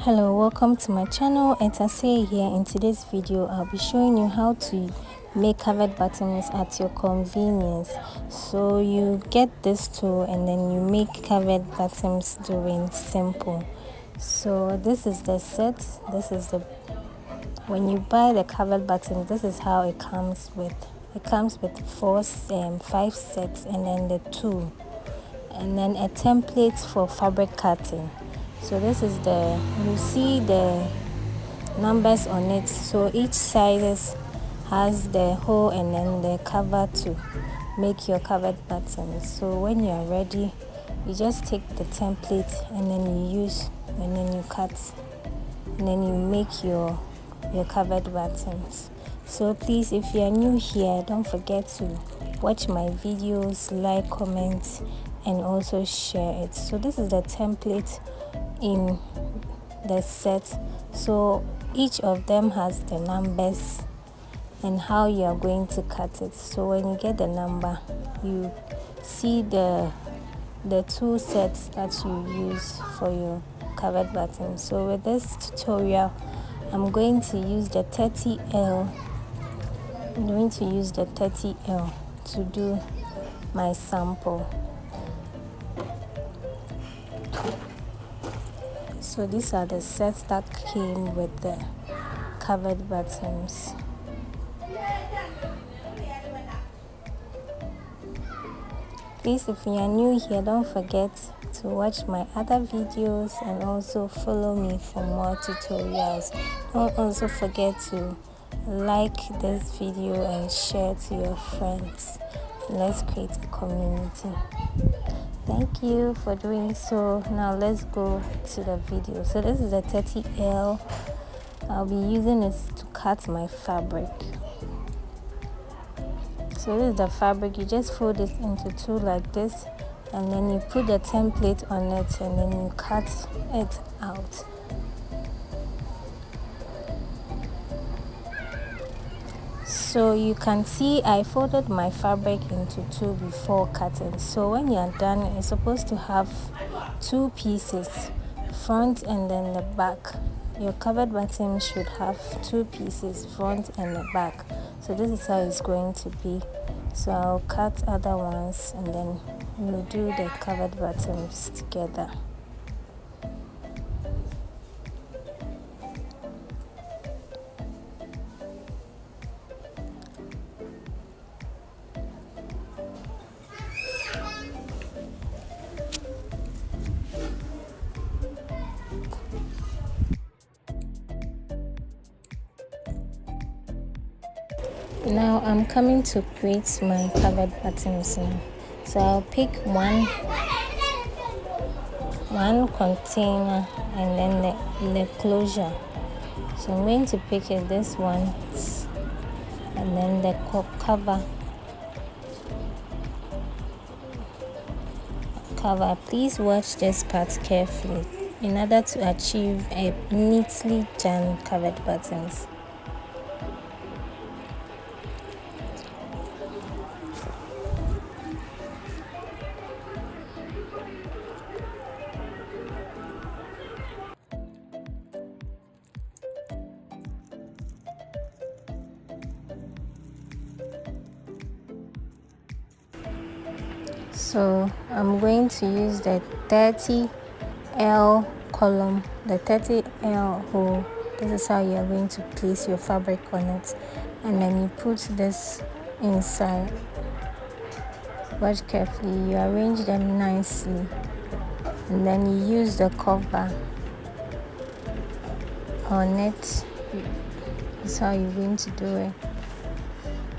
Hello, welcome to my channel. It's Asay here. In today's video I'll be showing you how to make covered buttons at your convenience. So you get this tool and then you make covered buttons doing simple. So this is the set. When you buy the covered button, this is how it comes with. It comes with 5 sets and then the tool and then a template for fabric cutting. So this is you see the numbers on it. So each side has the hole and then the cover to make your covered buttons. So when you are ready, you just take the template and then you cut and then you make your covered buttons. So please, if you are new here, don't forget to watch my videos, like, comment, and also share it. So this is the template in the set. So each of them has the numbers and how you are going to cut it. So when you get the number, you see the two sets that you use for your covered button. So with this tutorial, I'm going to use the 30L. I'm going to use the 30L to do my sample. So these are the sets that came with the covered buttons. Please, if you are new here, don't forget to watch my other videos and also follow me for more tutorials. Don't also forget to like this video and share to your friends. Let's create a community. Thank you for doing so. Now let's go to the video. So this is a 30L. I'll be using it to cut my fabric. So this is the fabric. You just fold it into two like this and then you put the template on it and then you cut it out. So you can see I folded my fabric into two before cutting. So when you're done, it's supposed to have two pieces, front and then the back. Your covered button should have two pieces, front and the back. So this is how it's going to be. So I'll cut other ones and then we'll do the covered buttons together. Now I'm coming to create my covered buttons now. So I'll pick one container and then the closure. So I'm going to pick this one and then the cover. Please watch this part carefully in order to achieve a neatly done covered buttons. So I'm going to use the 30L column, the 30L hole. This is how you are going to place your fabric on it. And then you put this inside. Watch carefully, you arrange them nicely. And then you use the cover on it. That's how you're going to do it.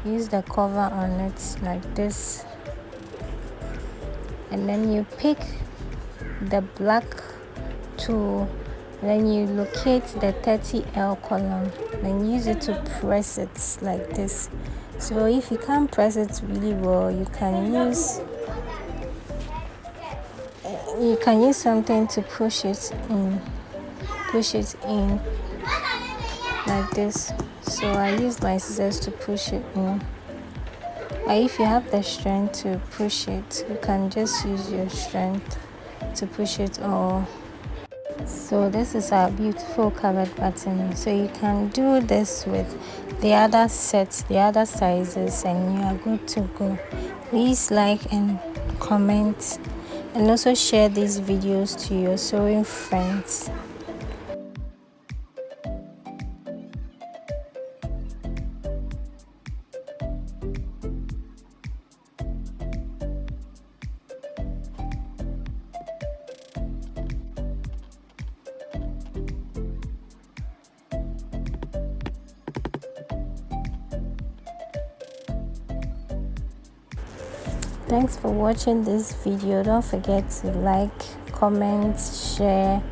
Use the cover on it like this. And then you pick the black tool, then you locate the 30L column, then use it to press it like this. So if you can't press it really well, you can use something to push it in like this. So I use my scissors to push it in. But if you have the strength to push it, you can just use your strength to push it, or So this is our beautiful covered button. So you can do this with the other sets, the other sizes, and you are good to go. Please like and comment, and also share these videos to your sewing friends. Thanks for watching this video. Don't forget to like, comment, share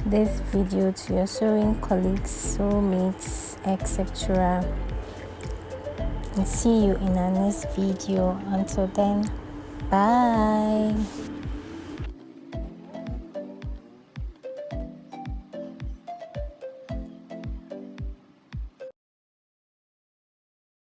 this video to your sewing colleagues, soulmates, etc. And see you in our next video. Until then, bye.